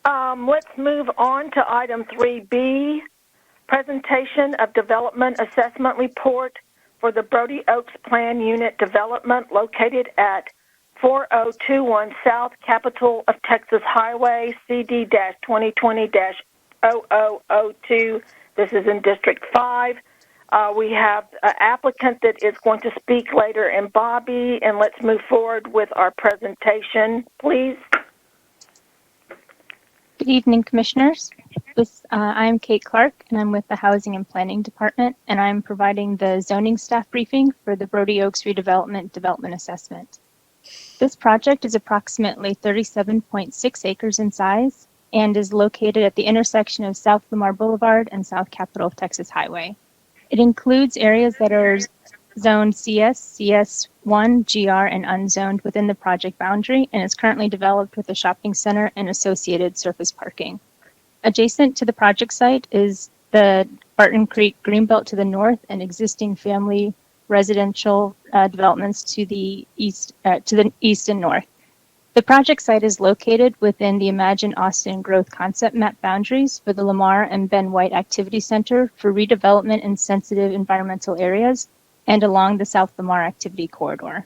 Let's move on to item 3B, presentation of development assessment report for the Brodie Oaks Plan Unit development located at 4021 South Capital of Texas Highway, CD-2020-0002. This is in District 5. We have an applicant that is going to speak later, and Bobby, and let's move forward with our presentation, please. Good evening, Commissioners. I'm Kate Clark, and I'm with the Housing and Planning Department, and I'm providing the zoning staff briefing for the Brodie Oaks redevelopment development assessment. This project is approximately 37.6 acres in size and is located at the intersection of South Lamar Boulevard and South Capital of Texas Highway. It includes areas that are zoned CS, CS1, GR, and unzoned within the project boundary, and is currently developed with a shopping center and associated surface parking. Adjacent to the project site is the Barton Creek Greenbelt to the north and existing family residential developments to the east and north. The project site is located within the Imagine Austin Growth Concept Map boundaries for the Lamar and Ben White Activity Center for redevelopment in sensitive environmental areas and along the South Lamar Activity Corridor.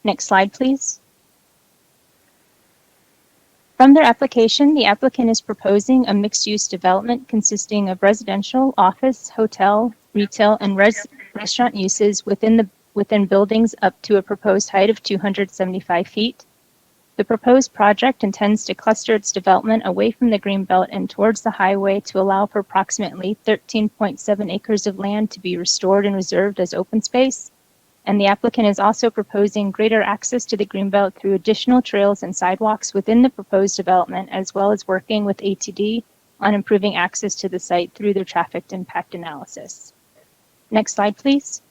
Next slide, please. From their application, the applicant is proposing a mixed-use development consisting of residential, office, hotel, retail, and restaurant uses within buildings up to a proposed height of 275 feet. The proposed project intends to cluster its development away from the Greenbelt and towards the highway to allow for approximately 13.7 acres of land to be restored and reserved as open space. And the applicant is also proposing greater access to the Greenbelt through additional trails and sidewalks within the proposed development, as well as working with ATD on improving access to the site through their traffic impact analysis. Next slide, please.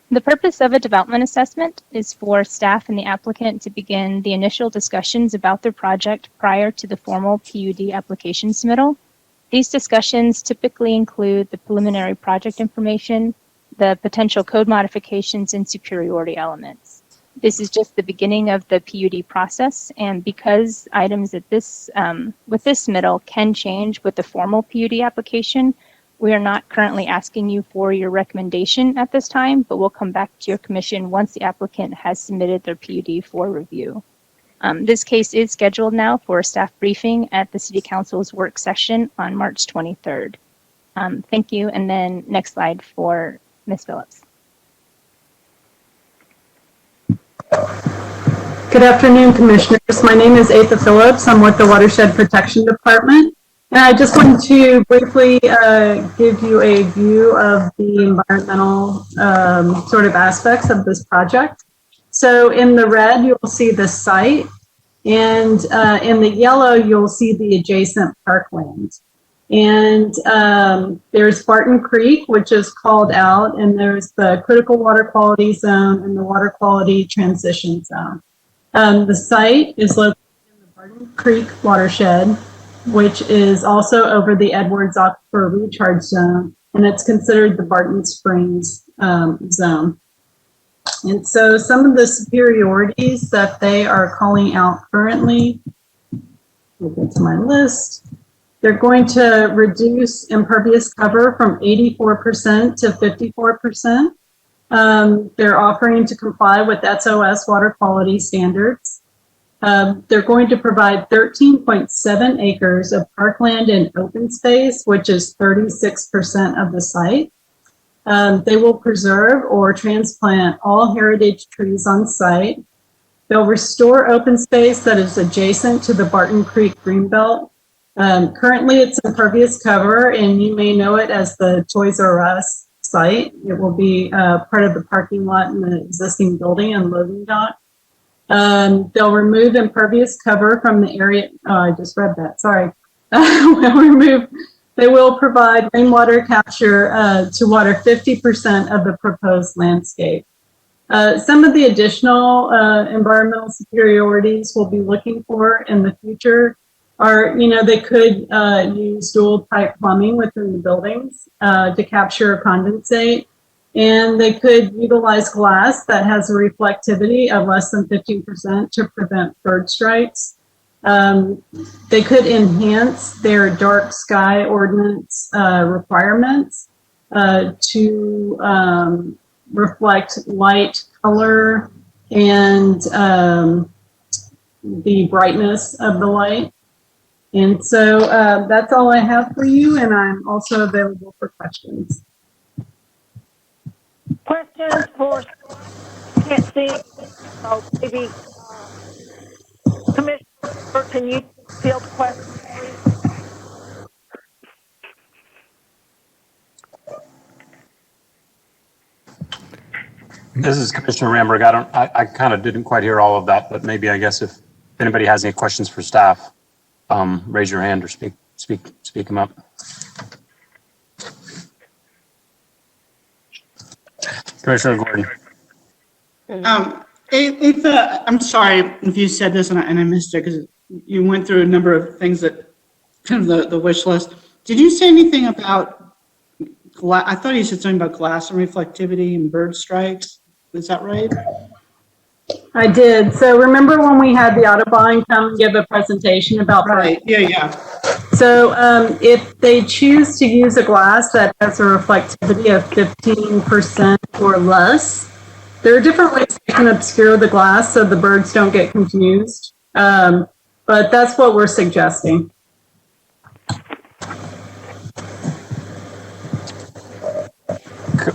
The purpose of a development assessment is for staff and the applicant to begin the initial discussions about their project prior to the formal PUD application submittal. These discussions typically include the preliminary project information, the potential code modifications, and superiority elements. This is just the beginning of the PUD process, and because items at this with this submittal can change with the formal PUD application, we are not currently asking you for your recommendation at this time, but we'll come back to your commission once the applicant has submitted their PUD for review. This case is scheduled now for a staff briefing at the City Council's work session on March 23rd. Thank you, and then next slide for Ms. Phillips. Good afternoon, Commissioners. My name is Atha Phillips. I'm with the Watershed Protection Department. And I just wanted to briefly give you a view of the environmental sort of aspects of this project. So in the red, you'll see the site, and in the yellow, you'll see the adjacent parkland. And there's Barton Creek, which is called out, and there's the critical water quality zone and the water quality transition zone. The site is located in the Barton Creek watershed, which is also over the Edwards Aquifer Recharge Zone, and it's considered the Barton Springs zone. And so some of the superiorities that they are calling out currently, we'll get to my list. They're going to reduce impervious cover from 84% to 54%. They're offering to comply with SOS water quality standards. They're going to provide 13.7 acres of parkland and open space, which is 36% of the site. They will preserve or transplant all heritage trees on site. They'll restore open space that is adjacent to the Barton Creek Greenbelt. Currently, it's impervious cover, and you may know it as the Toys R Us site. It will be part of the parking lot in the existing building and loading dock. They'll remove impervious cover from the area. Oh, I just read that. Sorry. They will provide rainwater capture to water 50% of the proposed landscape. Some of the additional environmental superiorities we'll be looking for in the future are, they could use dual pipe plumbing within the buildings to capture condensate. And they could utilize glass that has a reflectivity of less than 15% to prevent bird strikes. They could enhance their dark sky ordinance requirements to reflect light, color, and the brightness of the light. And so that's all I have for you, and I'm also available for questions. Questions for, can't see, so maybe Commissioner, can you field questions, please? This is Commissioner Ramberg. I kind of didn't quite hear all of that, but maybe I guess if anybody has any questions for staff, raise your hand or speak them up. Commissioner Gordon. Atha, I'm sorry if you said this and I missed it because you went through a number of things that kind of the wish list. Did you say anything about I thought you said something about glass and reflectivity and bird strikes. Is that right? I did. So remember when we had the Audubon come give a presentation about Right. Yeah. So if they choose to use a glass that has a reflectivity of 15% or less, there are different ways you can obscure the glass so the birds don't get confused. But that's what we're suggesting.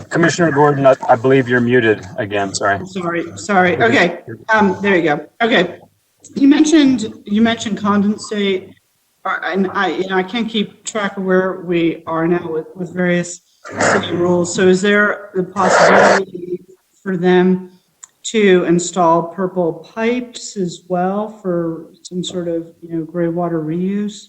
Commissioner Gordon, I believe you're muted again. Sorry. Sorry. Okay. There you go. Okay. You mentioned condensate, and I can't keep track of where we are now with various city rules. So is there the possibility for them to install purple pipes as well for some sort of gray water reuse?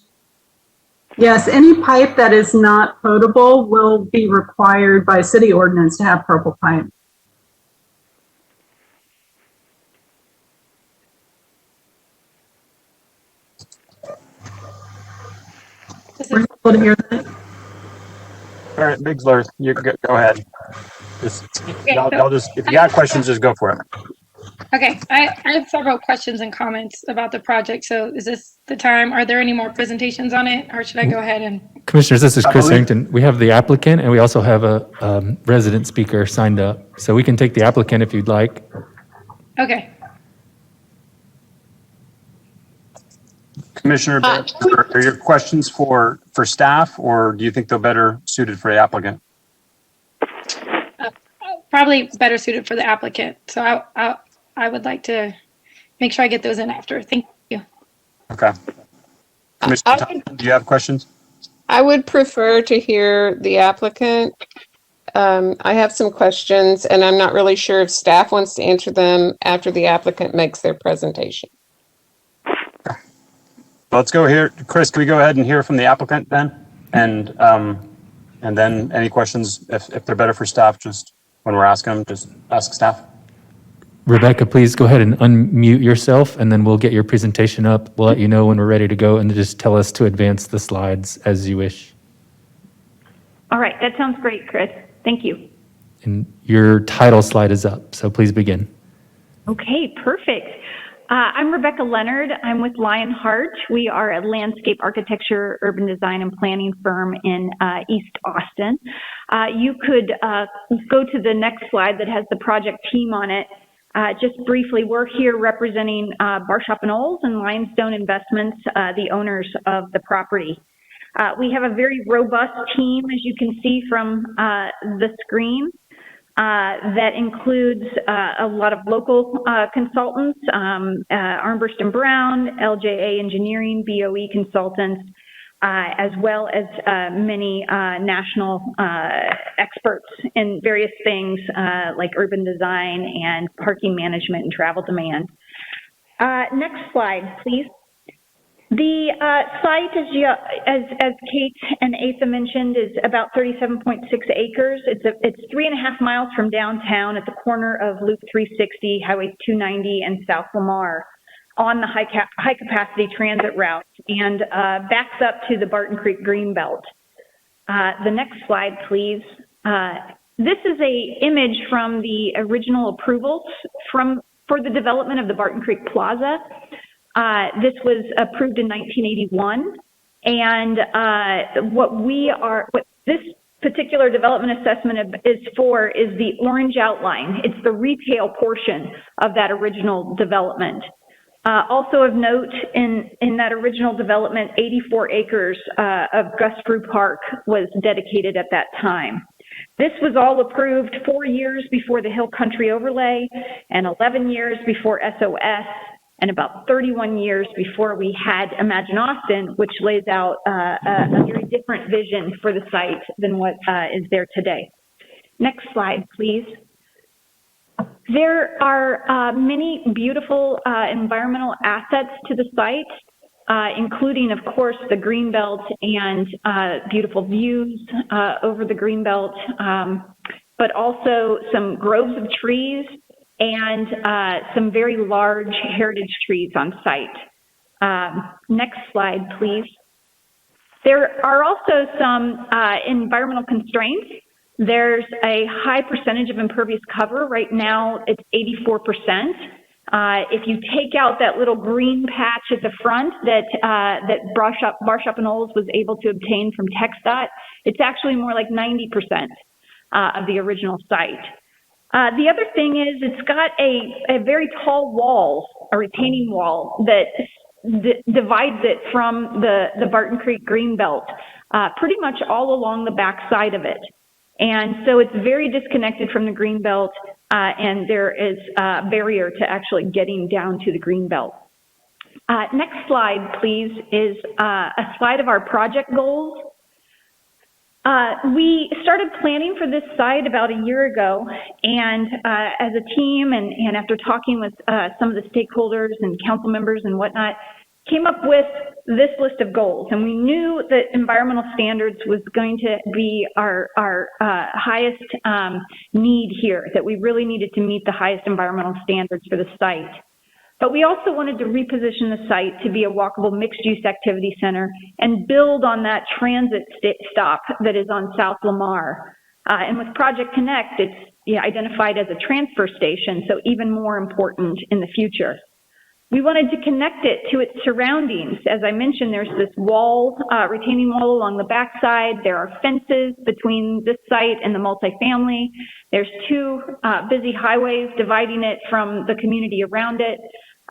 Yes, any pipe that is not potable will be required by city ordinance to have purple pipe. Were you able to hear that? All right, Bigler, you go ahead. Y'all just, if you got questions, just go for it. Okay, I have several questions and comments about the project. So is this the time? Are there any more presentations on it, or should I go ahead and? Commissioners, this is Chris Harrington. We have the applicant and we also have a resident speaker signed up. So we can take the applicant if you'd like. Okay. Commissioner, are your questions for staff, or do you think they're better suited for the applicant? Probably better suited for the applicant. So I would like to make sure I get those in after. Thank you. Okay. Commissioner Thompson, do you have questions? I would prefer to hear the applicant. I have some questions, and I'm not really sure if staff wants to answer them after the applicant makes their presentation. Let's go here. Chris, can we go ahead and hear from the applicant then? And then any questions, if they're better for staff, just when we're asking them, just ask staff. Rebecca, please go ahead and unmute yourself and then we'll get your presentation up. We'll let you know when we're ready to go and just tell us to advance the slides as you wish. All right, that sounds great, Chris. Thank you. And your title slide is up, so please begin. Okay, perfect. I'm Rebecca Leonard. I'm with Lionheart. We are a landscape architecture, urban design, and planning firm in East Austin. You could go to the next slide that has the project team on it. Just briefly, we're here representing Barshop & Olds and Limestone Investments, the owners of the property. We have a very robust team, as you can see from the screen. That includes a lot of local consultants, Armbrust & Brown, LJA Engineering, BOE consultants, as well as many national experts in various things like urban design and parking management and travel demand. Next slide, please. The site, as Kate and Atha mentioned, is about 37.6 acres. It's 3.5 miles from downtown at the corner of Loop 360, Highway 290, and South Lamar on the high capacity transit route, and backs up to the Barton Creek Greenbelt. The next slide, please. This is an image from the original approvals for the development of the Barton Creek Plaza. This was approved in 1981. And what this particular development assessment is for is the orange outline. It's the retail portion of that original development. Also of note, in that original development, 84 acres of Gusfrew Park was dedicated at that time. This was all approved 4 years before the Hill Country Overlay and 11 years before SOS and about 31 years before we had Imagine Austin, which lays out a very different vision for the site than what is there today. Next slide, please. There are many beautiful environmental assets to the site, including, of course, the Greenbelt and beautiful views over the Greenbelt, but also some groves of trees and some very large heritage trees on site. Next slide, please. There are also some environmental constraints. There's a high percentage of impervious cover. Right now, it's 84%. If you take out that little green patch at the front that Barshop and Olds was able to obtain from TxDOT, it's actually more like 90% of the original site. The other thing is it's got a very tall wall, a retaining wall that divides it from the Barton Creek Greenbelt, pretty much all along the back side of it. And so it's very disconnected from the Greenbelt, and there is a barrier to actually getting down to the Greenbelt. Next slide, please, is a slide of our project goals. We started planning for this site about a year ago, and as a team and after talking with some of the stakeholders and council members and whatnot, came up with this list of goals. And we knew that environmental standards was going to be our highest need here, that we really needed to meet the highest environmental standards for the site. But we also wanted to reposition the site to be a walkable mixed-use activity center and build on that transit stop that is on South Lamar. And with Project Connect, it's identified as a transfer station, so even more important in the future. We wanted to connect it to its surroundings. As I mentioned, there's this wall, retaining wall along the backside. There are fences between this site and the multifamily. There's two busy highways dividing it from the community around it.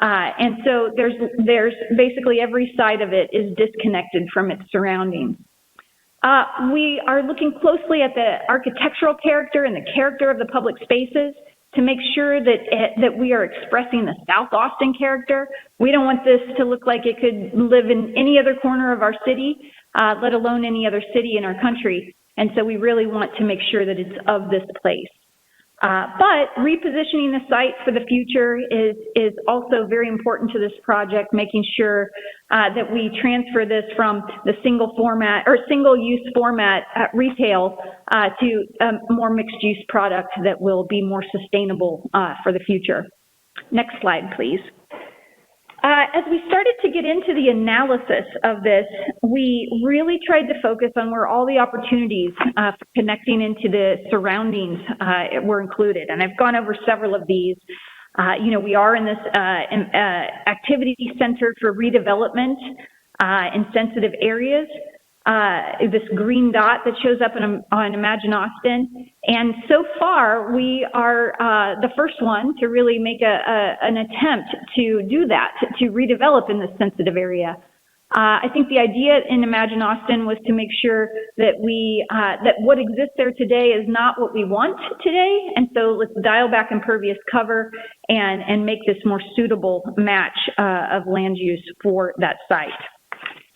And so there's basically every side of it is disconnected from its surroundings. We are looking closely at the architectural character and the character of the public spaces to make sure that we are expressing the South Austin character. We don't want this to look like it could live in any other corner of our city, let alone any other city in our country. And so we really want to make sure that it's of this place. But repositioning the site for the future is also very important to this project, making sure that we transfer this from the single format or single use format retail to a more mixed use product that will be more sustainable for the future. Next slide, please. As we started to get into the analysis of this, we really tried to focus on where all the opportunities for connecting into the surroundings were included. And I've gone over several of these. We are in this activity center for redevelopment in sensitive areas. This green dot that shows up on Imagine Austin. And so far, we are the first one to really make an attempt to do that, to redevelop in this sensitive area. I think the idea in Imagine Austin was to make sure that that what exists there today is not what we want today. And so let's dial back impervious cover and make this more suitable match of land use for that site.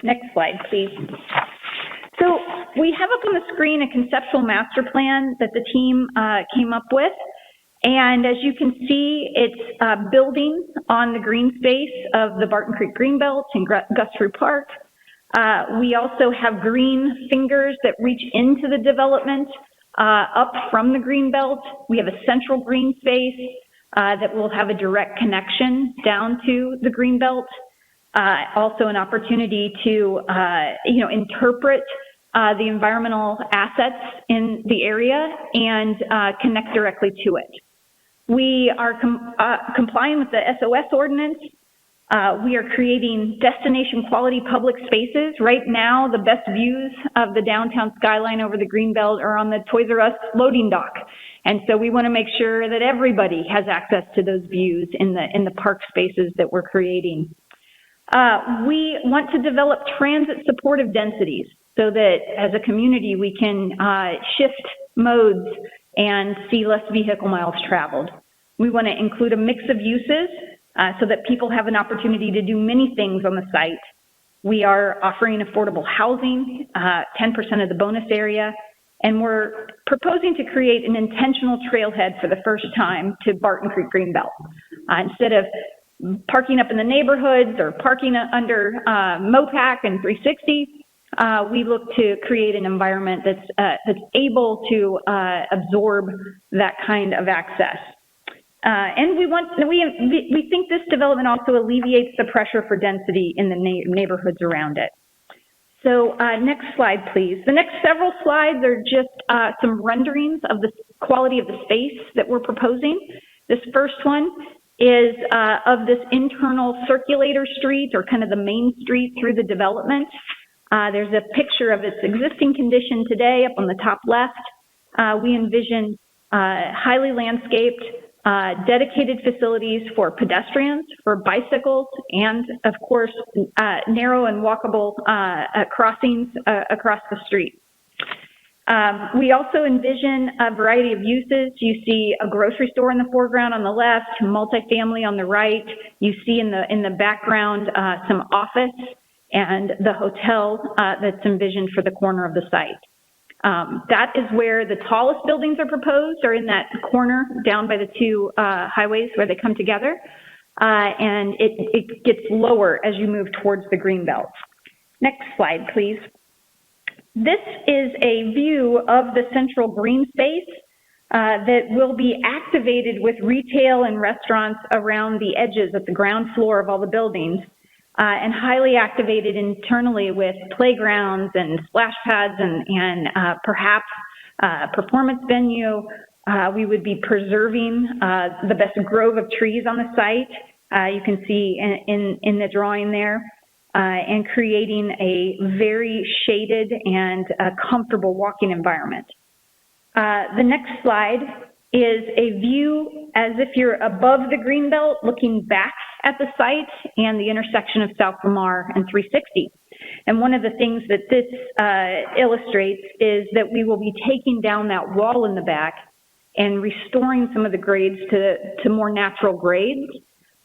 Next slide, please. So we have up on the screen a conceptual master plan that the team came up with. And as you can see, it's building on the green space of the Barton Creek Greenbelt and Gusfrew Park. We also have green fingers that reach into the development up from the Greenbelt. We have a central green space that will have a direct connection down to the Greenbelt. Also an opportunity to, interpret the environmental assets in the area and connect directly to it. We are complying with the SOS ordinance. We are creating destination quality public spaces. Right now, the best views of the downtown skyline over the Greenbelt are on the Toys R Us loading dock. And so we want to make sure that everybody has access to those views in the park spaces that we're creating. We want to develop transit supportive densities so that as a community we can shift modes and see less vehicle miles traveled. We want to include a mix of uses so that people have an opportunity to do many things on the site. We are offering affordable housing, 10% of the bonus area, and we're proposing to create an intentional trailhead for the first time to Barton Creek Greenbelt. Instead of parking up in the neighborhoods or parking under MOPAC and 360, we look to create an environment that's able to absorb that kind of access. And we think this development also alleviates the pressure for density in the neighborhoods around it. So next slide, please. The next several slides are just some renderings of the quality of the space that we're proposing. This first one is of this internal circulator street, or kind of the main street through the development. There's a picture of its existing condition today up on the top left. We envision highly landscaped, dedicated facilities for pedestrians, for bicycles, and of course, narrow and walkable crossings across the street. We also envision a variety of uses. You see a grocery store in the foreground on the left, multifamily on the right. You see in the background some office and the hotel that's envisioned for the corner of the site. That is where the tallest buildings are proposed, or in that corner down by the two highways where they come together. And it gets lower as you move towards the Greenbelt. Next slide, please. This is a view of the central green space that will be activated with retail and restaurants around the edges at the ground floor of all the buildings. And highly activated internally with playgrounds and splash pads and perhaps performance venue. We would be preserving the best grove of trees on the site. You can see in the drawing there, and creating a very shaded and comfortable walking environment. The next slide is a view as if you're above the Greenbelt looking back at the site and the intersection of South Lamar and 360. And one of the things that this illustrates is that we will be taking down that wall in the back and restoring some of the grades to more natural grades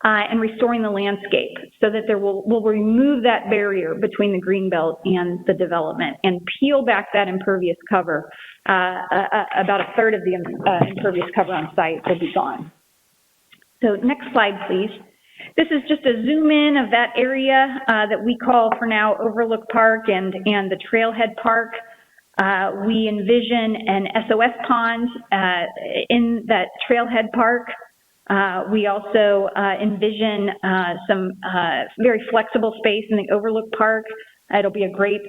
and restoring the landscape so that we'll remove that barrier between the Greenbelt and the development and peel back that impervious cover. About a third of the impervious cover on site will be gone. So next slide, please. This is just a zoom in of that area that we call for now Overlook Park and the Trailhead Park. We envision an SOS pond in that Trailhead Park. We also envision some very flexible space in the Overlook Park. It'll be a great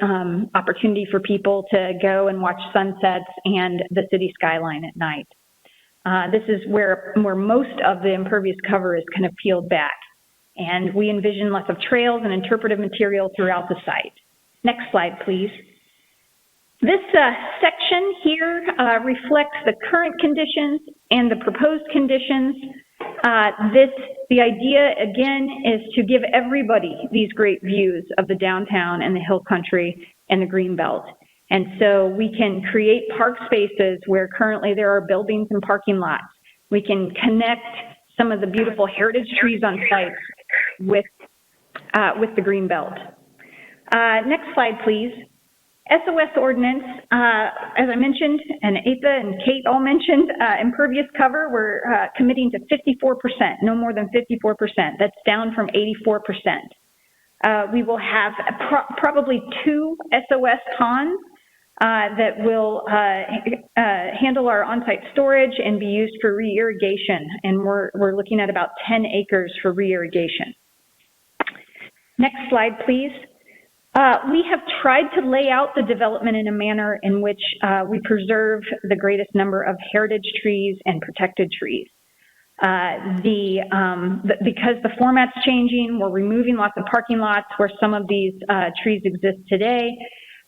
opportunity for people to go and watch sunsets and the city skyline at night. This is where most of the impervious cover is kind of peeled back. And we envision lots of trails and interpretive material throughout the site. Next slide, please. This section here reflects the current conditions and the proposed conditions. The idea, again, is to give everybody these great views of the downtown and the hill country and the Greenbelt. And so we can create park spaces where currently there are buildings and parking lots. We can connect some of the beautiful heritage trees on site with the Greenbelt. Next slide, please. SOS ordinance, as I mentioned, and Atha and Kate all mentioned, impervious cover, we're committing to 54%, no more than 54%. That's down from 84%. We will have probably 2 SOS ponds that will handle our on-site storage and be used for re-irrigation, and we're looking at about 10 acres for re-irrigation. Next slide, please. We have tried to lay out the development in a manner in which we preserve the greatest number of heritage trees and protected trees. because the format's changing, we're removing lots of parking lots where some of these trees exist today,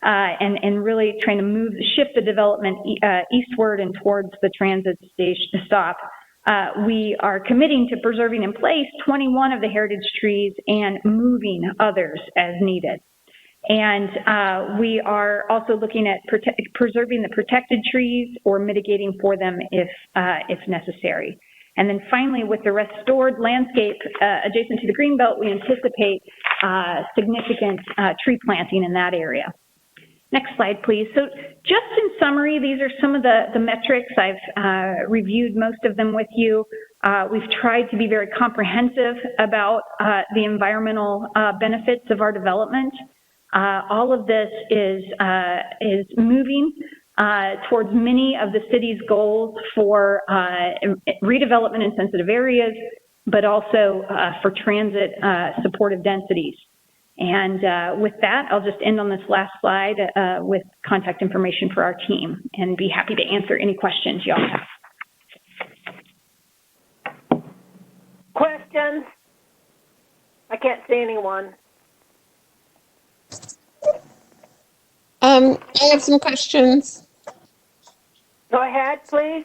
and really trying to shift the development eastward and towards the transit station stop. We are committing to preserving in place 21 of the heritage trees and moving others as needed. And we are also looking at preserving the protected trees or mitigating for them if necessary. And then finally, with the restored landscape adjacent to the greenbelt, we anticipate significant tree planting in that area. Next slide, please. So just in summary, these are some of the metrics. I've reviewed most of them with you. We've tried to be very comprehensive about the environmental benefits of our development. All of this is moving towards many of the city's goals for redevelopment in sensitive areas, but also for transit supportive densities. And with that, I'll just end on this last slide with contact information for our team and be happy to answer any questions y'all have. Questions? I can't see anyone. I have some questions. Go ahead, please.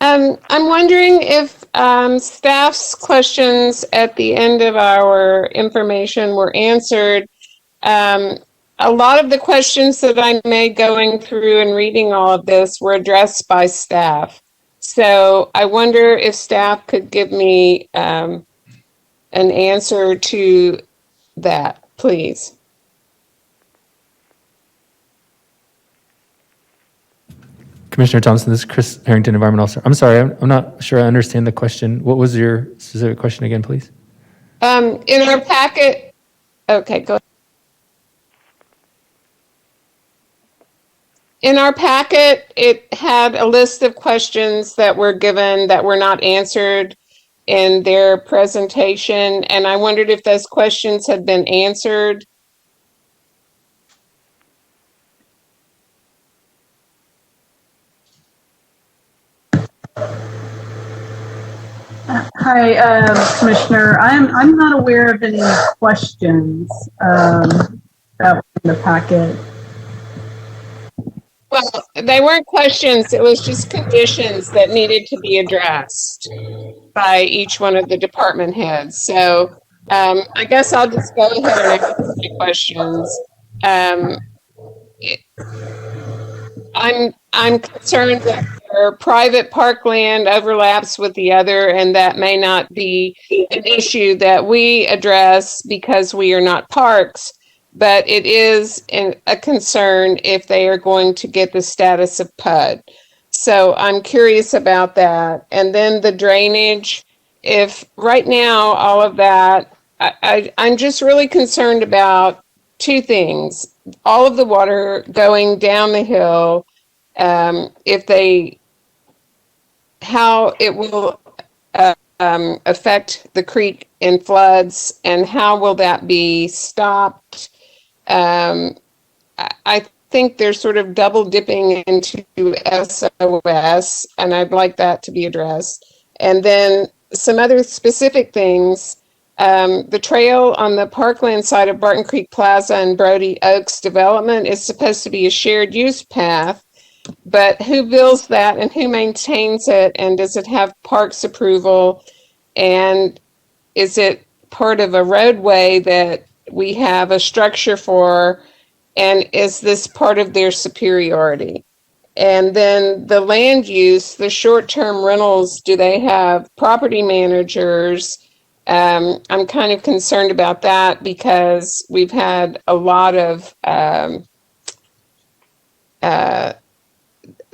I'm wondering if staff's questions at the end of our information were answered. A lot of the questions that I made going through and reading all of this were addressed by staff. So I wonder if staff could give me an answer to that, please. Commissioner Thompson, this is Chris Harrington, Environmental Officer. I'm sorry, I'm not sure I understand the question. What was your specific question again, please? In our packet, okay, go ahead. In our packet, it had a list of questions that were given that were not answered in their presentation, and I wondered if those questions had been answered. Hi, Commissioner. I'm not aware of any questions that were in the packet. Well, they weren't questions. It was just conditions that needed to be addressed by each one of the department heads. So I guess I'll just go ahead and ask the questions. I'm concerned that their private parkland overlaps with the other, and that may not be an issue that we address because we are not parks, but it is a concern if they are going to get the status of PUD. So I'm curious about that. And then the drainage, if right now all of that, I'm just really concerned about two things. All of the water going down the hill, how it will affect the creek in floods, and how will that be stopped? I think they're sort of double dipping into SOS, and I'd like that to be addressed. And then some other specific things. The trail on the parkland side of Barton Creek Plaza and Brodie Oaks development is supposed to be a shared use path, but who builds that and who maintains it, and does it have parks approval, and is it part of a roadway that we have a structure for, and is this part of their superiority? And then the land use, the short-term rentals, do they have property managers? I'm kind of concerned about that because we've had a lot of,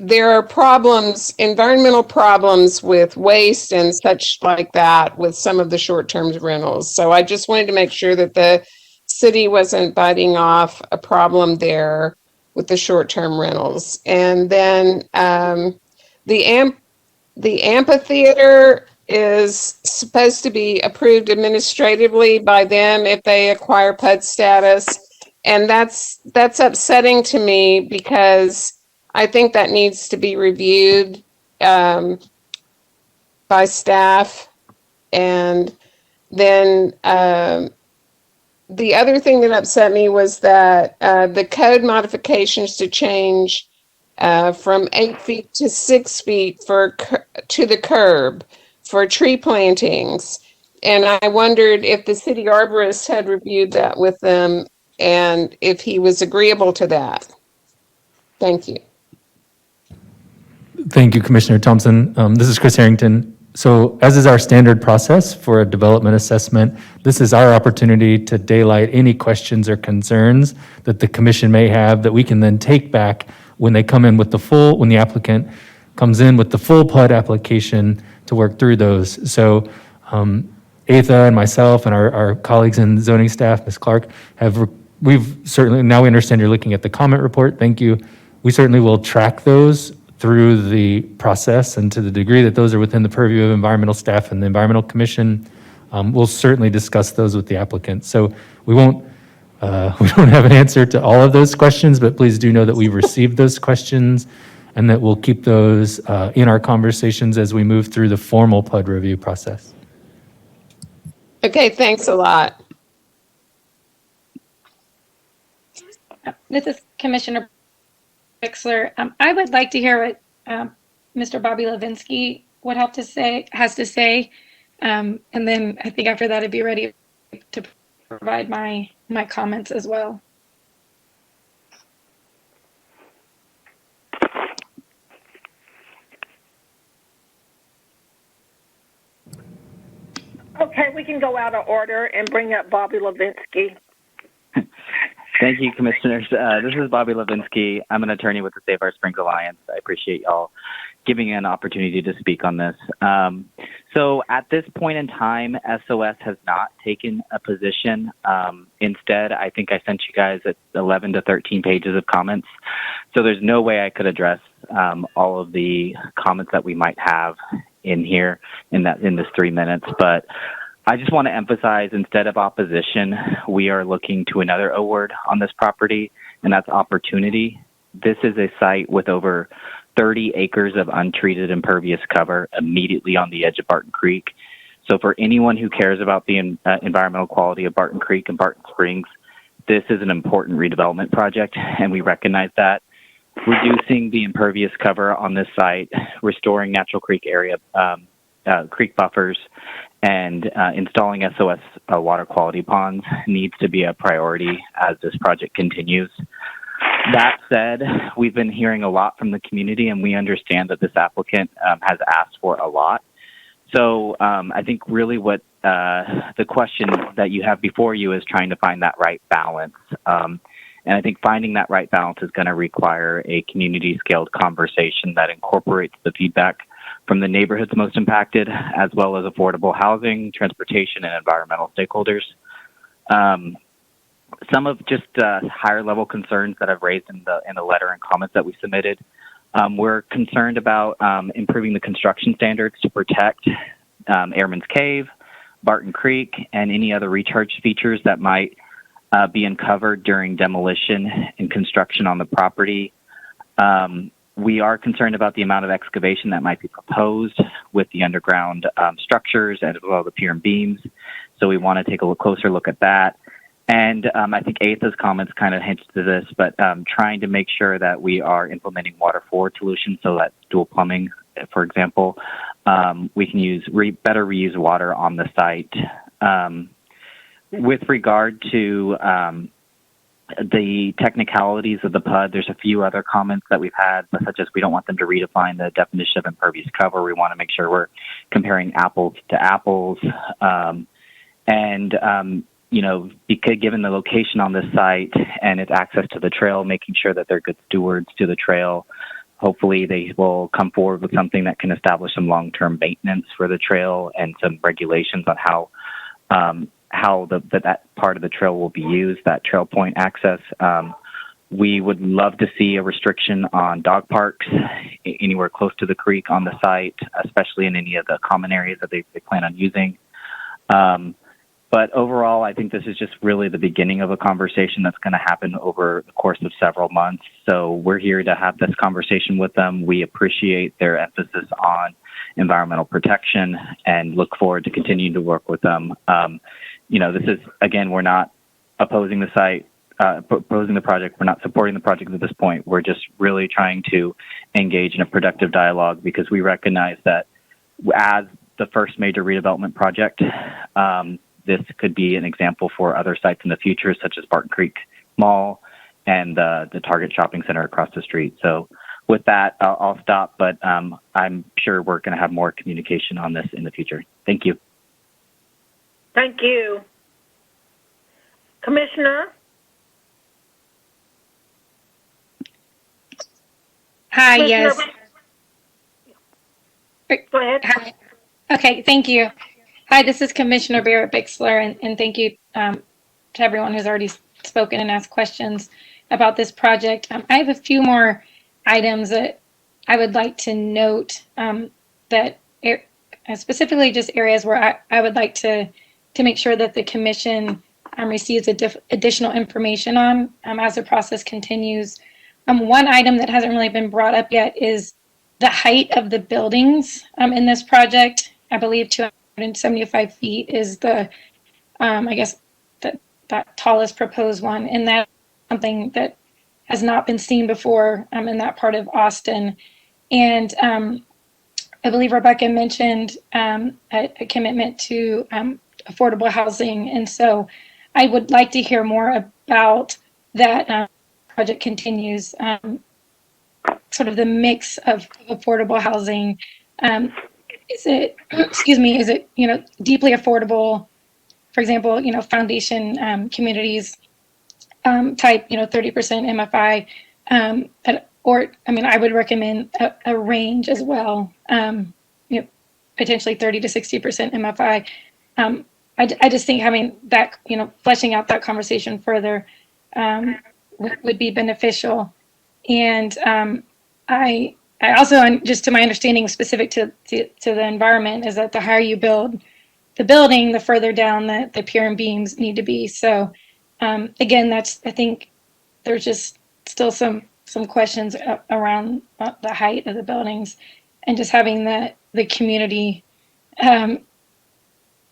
there are problems, environmental problems with waste and such like that with some of the short-term rentals. So I just wanted to make sure that the city wasn't biting off a problem there with the short-term rentals. And then the amphitheater is supposed to be approved administratively by them if they acquire PUD status. And that's upsetting to me because I think that needs to be reviewed by staff. And then the other thing that upset me was that the code modifications to change from 8 feet to 6 feet to the curb for tree plantings. And I wondered if the city arborist had reviewed that with them and if he was agreeable to that. Thank you. Thank you, Commissioner Thompson. This is Chris Harrington. So as is our standard process for a development assessment, this is our opportunity to daylight any questions or concerns that the commission may have that we can then take back when they come in with when the applicant comes in with the full PUD application to work through those. So Atha and myself and our colleagues in zoning staff, Ms. Clark, we've certainly, now we understand you're looking at the comment report. Thank you. We certainly will track those through the process, and to the degree that those are within the purview of environmental staff and the Environmental Commission, we'll certainly discuss those with the applicant. So we don't have an answer to all of those questions, but please do know that we've received those questions and that we'll keep those in our conversations as we move through the formal PUD review process. Okay, thanks a lot. This is Commissioner Wixler. I would like to hear what Mr. Bobby Levinsky has to say, and then I think after that I'd be ready to provide my comments as well. Okay, we can go out of order and bring up Bobby Levinsky. Thank you, Commissioners. This is Bobby Levinsky. I'm an attorney with the Save Our Springs Alliance. I appreciate y'all giving me an opportunity to speak on this. So at this point in time, SOS has not taken a position. Instead, I think I sent you guys 11 to 13 pages of comments. So there's no way I could address all of the comments that we might have in here in this 3 minutes. But I just want to emphasize, instead of opposition, we are looking to another O word on this property, and that's opportunity. This is a site with over 30 acres of untreated impervious cover immediately on the edge of Barton Creek. So for anyone who cares about the environmental quality of Barton Creek and Barton Springs, this is an important redevelopment project, and we recognize that. Reducing the impervious cover on this site, restoring natural creek area, creek buffers, and installing SOS water quality ponds needs to be a priority as this project continues. That said, we've been hearing a lot from the community, and we understand that this applicant has asked for a lot. So I think really what the question that you have before you is trying to find that right balance. And I think finding that right balance is going to require a community-scaled conversation that incorporates the feedback from the neighborhoods most impacted, as well as affordable housing, transportation, and environmental stakeholders. Some of just higher level concerns that I've raised in the letter and comments that we submitted. We're concerned about improving the construction standards to protect Airman's Cave, Barton Creek, and any other recharge features that might be uncovered during demolition and construction on the property. We are concerned about the amount of excavation that might be proposed with the underground structures as well as the pier and beams. So we want to take a closer look at that. And I think Atha's comments kind of hints to this, but trying to make sure that we are implementing water forward solutions, so that dual plumbing, for example, we can use better reuse water on the site. With regard to the technicalities of the PUD, there's a few other comments that we've had, such as we don't want them to redefine the definition of impervious cover. We want to make sure we're comparing apples to apples. You know, because given the location on this site and its access to the trail, making sure that they're good stewards to the trail. Hopefully they will come forward with something that can establish some long-term maintenance for the trail and some regulations on how that part of the trail will be used, that trail point access. We would love to see a restriction on dog parks anywhere close to the creek on the site, especially in any of the common areas that they plan on using. But overall, I think this is just really the beginning of a conversation that's going to happen over the course of several months. So we're here to have this conversation with them. We appreciate their emphasis on environmental protection, and look forward to continuing to work with them. This is, again, we're not opposing the site, proposing the project. We're not supporting the project at this point. We're just really trying to engage in a productive dialogue because we recognize that as the first major redevelopment project, this could be an example for other sites in the future, such as Barton Creek Mall and the Target Shopping Center across the street. So with that, I'll stop, but I'm sure we're going to have more communication on this in the future. Thank you. Thank you. Commissioner? Hi, Commissioner, yes. Go ahead. Hi. Okay, thank you. Hi, this is Commissioner Barrett Bixler, and thank you to everyone who's already spoken and asked questions about this project. I have a few more items that I would like to note that specifically just areas where I would like to make sure that the commission receives additional information on as the process continues. One item that hasn't really been brought up yet is the height of the buildings in this project. I believe 275 feet is the, I guess, that tallest proposed one. And that's something that has not been seen before in that part of Austin. And I believe Rebecca mentioned a commitment to affordable housing. And so I would like to hear more about that project continues, sort of the mix of affordable housing. Is it, is it, deeply affordable, for example, foundation communities type, 30% MFI, or, I would recommend a range as well, potentially 30 to 60% MFI. I just think having that, fleshing out that conversation further would be beneficial. And I also, just to my understanding, specific to the environment, is that the higher you build the building, the further down the pier and beams need to be. So again, I think there's just still some questions around the height of the buildings, and just having the community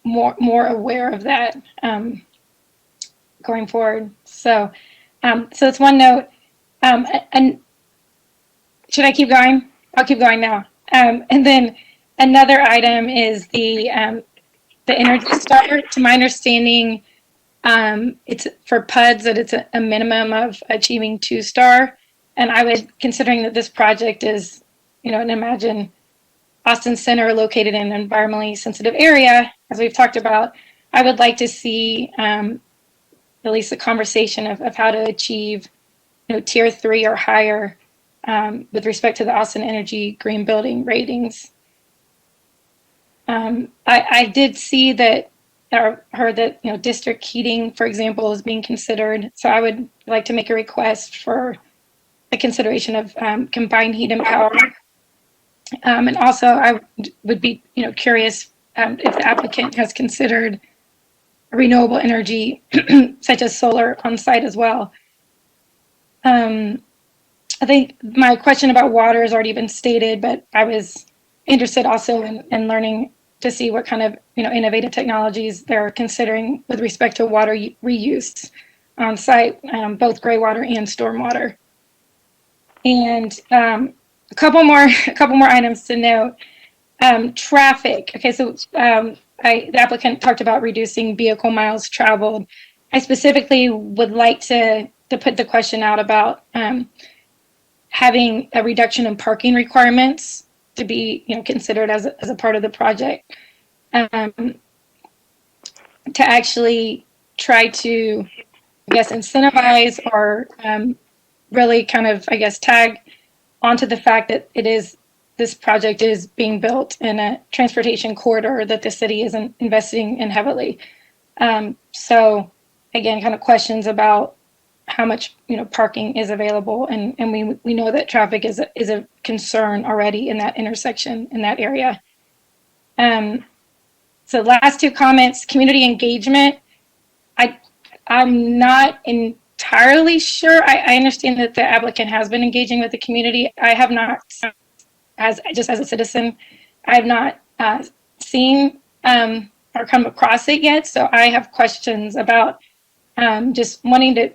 more aware of that going forward. So it's one note. And should I keep going? I'll keep going now. And then another item is the Energy Star. To my understanding, it's for PUDs that it's a minimum of achieving 2-star. And I would, considering that this project is, and imagine Austin Center located in an environmentally sensitive area, as we've talked about, I would like to see at least a conversation of how to achieve, tier 3 or higher with respect to the Austin Energy Green Building ratings. I did see that, or heard that, district heating, for example, is being considered. So I would like to make a request for a consideration of combined heat and power. And also I would be, curious if the applicant has considered renewable energy, such as solar on site as well. I think my question about water has already been stated, but I was interested also in learning to see what kind of, innovative technologies they're considering with respect to water reuse on site, both gray water and stormwater. And a couple more items to note. Traffic. Okay, so the applicant talked about reducing vehicle miles traveled. I specifically would like to put the question out about having a reduction in parking requirements to be, considered as a part of the project, to actually try to, I guess, incentivize or really kind of, I guess, tag onto the fact that this project is being built in a transportation corridor that the city isn't investing in heavily. So again, kind of questions about how much, parking is available. And we know that traffic is a concern already in that intersection, in that area. So last two comments, community engagement. I'm not entirely sure. I understand that the applicant has been engaging with the community. I have not, as a citizen, I've not seen or come across it yet. So I have questions about just wanting to,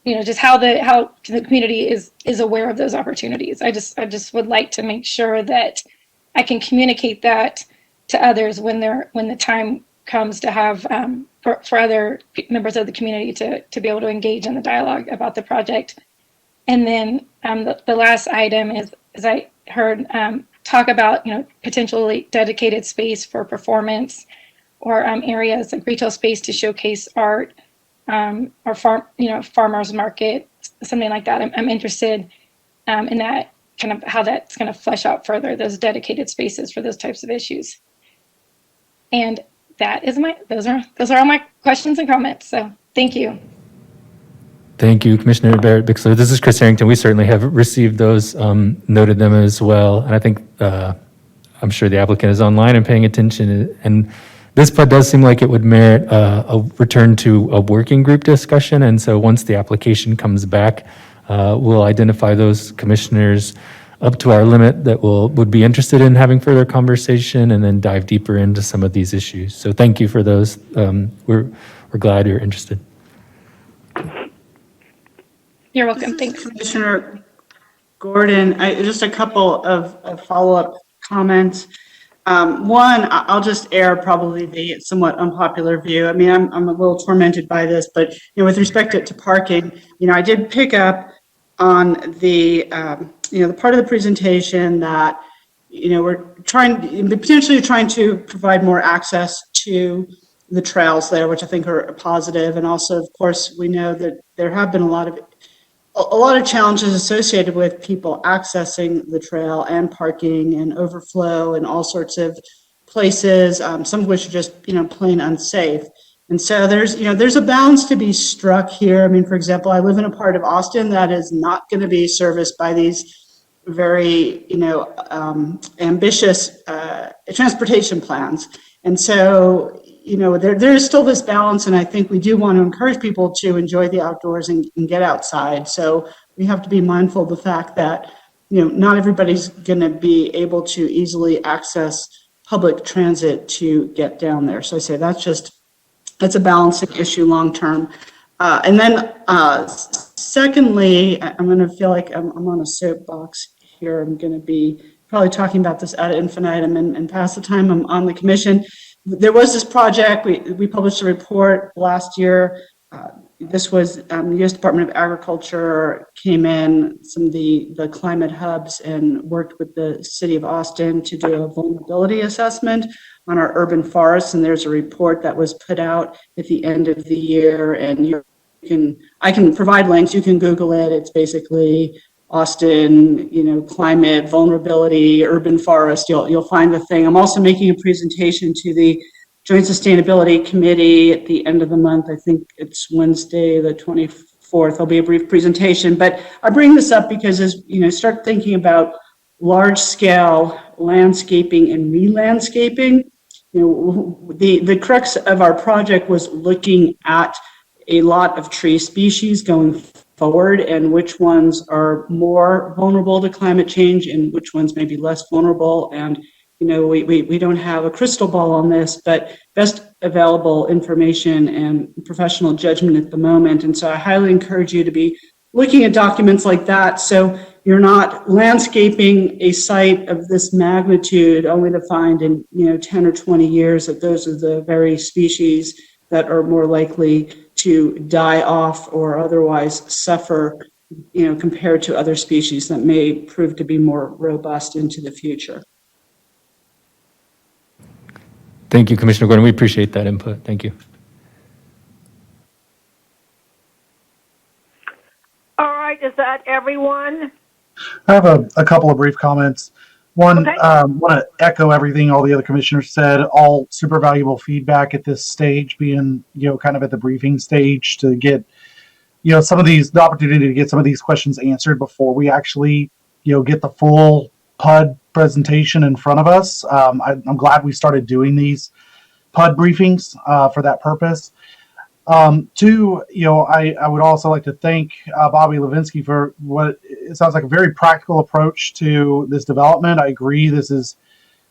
just how the community is aware of those opportunities. I just would like to make sure that I can communicate that to others when the time comes to have for other members of the community to be able to engage in the dialogue about the project. And then the last item is, as I heard talk about, potentially dedicated space for performance or areas like retail space to showcase art or farmers market, something like that. I'm interested in that, kind of how that's going to flesh out further, those dedicated spaces for those types of issues. And that is those are all my questions and comments. So thank you. Thank you, Commissioner Barrett-Bixler. This is Chris Harrington. We certainly have received those, noted them as well. And I think, I'm sure the applicant is online and paying attention. And this part does seem like it would merit a return to a working group discussion. And so once the application comes back, we'll identify those commissioners up to our limit that would be interested in having further conversation and then dive deeper into some of these issues. So thank you for those. We're glad you're interested. You're welcome. Thanks. Commissioner Gordon, just a couple of follow-up comments. One, I'll just air probably the somewhat unpopular view. I mean, I'm a little tormented by this, but with respect to parking, I did pick up on the the part of the presentation that we're potentially trying to provide more access to the trails there, which I think are positive. And also, of course, we know that there have been a lot of challenges associated with people accessing the trail and parking and overflow and all sorts of places, some of which are just plain unsafe. And so there's a balance to be struck here. I mean, for example, I live in a part of Austin that is not going to be serviced by these very ambitious transportation plans. And so there is still this balance, and I think we do want to encourage people to enjoy the outdoors and get outside. So we have to be mindful of the fact that not everybody's going to be able to easily access public transit to get down there. So I say that's a balancing issue long term. And then secondly, I'm going to feel like I'm on a soapbox here. I'm going to be probably talking about this ad infinitum and past the time I'm on the commission. There was this project, we published a report last year. This was the U.S. Department of Agriculture came in, some of the climate hubs, and worked with the city of Austin to do a vulnerability assessment on our urban forests. And there's a report that was put out at the end of the year. And I can provide links, you can Google it. It's basically Austin, climate, vulnerability, urban forest, you'll find the thing. I'm also making a presentation to the Joint Sustainability Committee at the end of the month. I think it's Wednesday, the 24th. There'll be a brief presentation, but I bring this up because as start thinking about large scale landscaping and re-landscaping, the crux of our project was looking at a lot of tree species going forward and which ones are more vulnerable to climate change and which ones may be less vulnerable. And we don't have a crystal ball on this, but best available information and professional judgment at the moment. And so I highly encourage you to be looking at documents like that, so you're not landscaping a site of this magnitude only to find in 10 or 20 years that those are the very species that are more likely to die off or otherwise suffer, compared to other species that may prove to be more robust into the future. Thank you, Commissioner Gordon. We appreciate that input. Thank you. All right, is that everyone? I have a couple of brief comments. One, Okay. Want to echo everything all the other commissioners said. All super valuable feedback at this stage, being kind of at the briefing stage to get some of the opportunity to get some of these questions answered before we actually get the full PUD presentation in front of us. I'm glad we started doing these PUD briefings for that purpose. Two, I would also like to thank Bobby Levinsky for what it sounds like a very practical approach to this development. I agree, this is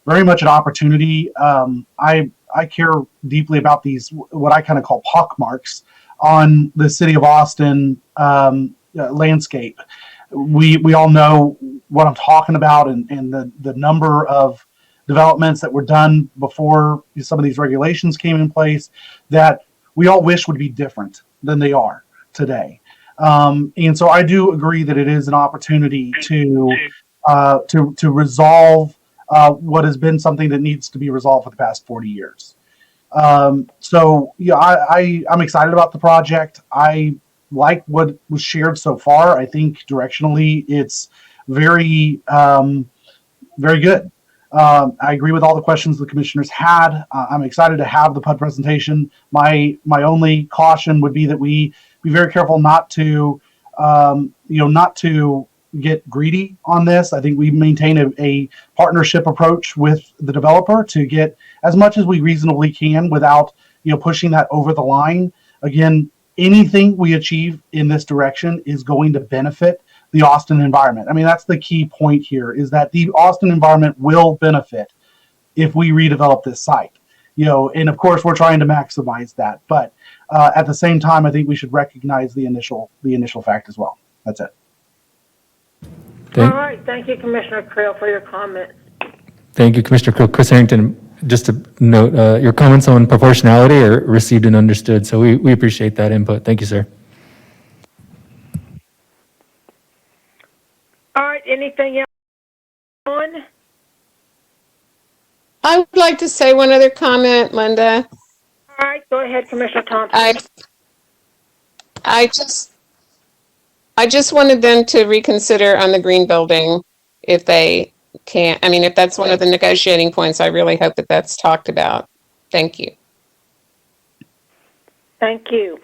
very much an opportunity. I care deeply about these, what I kind of call pockmarks on the city of Austin landscape. We all know what I'm talking about, and the number of developments that were done before some of these regulations came in place that we all wish would be different than they are today. And so I do agree that it is an opportunity to resolve what has been something that needs to be resolved for the past 40 years. So yeah, I'm excited about the project. I like what was shared so far. I think directionally it's very, very good. I agree with all the questions the commissioners had. I'm excited to have the PUD presentation. My only caution would be that we be very careful not to, not to get greedy on this. I think we maintain a partnership approach with the developer to get as much as we reasonably can without, pushing that over the line. Again, anything we achieve in this direction is going to benefit the Austin environment. I mean, that's the key point here, is that the Austin environment will benefit if we redevelop this site. And of course we're trying to maximize that, but at the same time, I think we should recognize the initial fact as well. That's it. All right. Thank you, Commissioner Creel, for your comments. Thank you, Commissioner Creel. Chris Harrington, just to note, your comments on proportionality are received and understood, so we appreciate that input. Thank you, sir. All right. Anything else on? I would like to say one other comment, Linda. All right. Go ahead, Commissioner Thompson. I just wanted them to reconsider on the green building if they can. I mean, if that's one of the negotiating points, I really hope that that's talked about. Thank you. Thank you.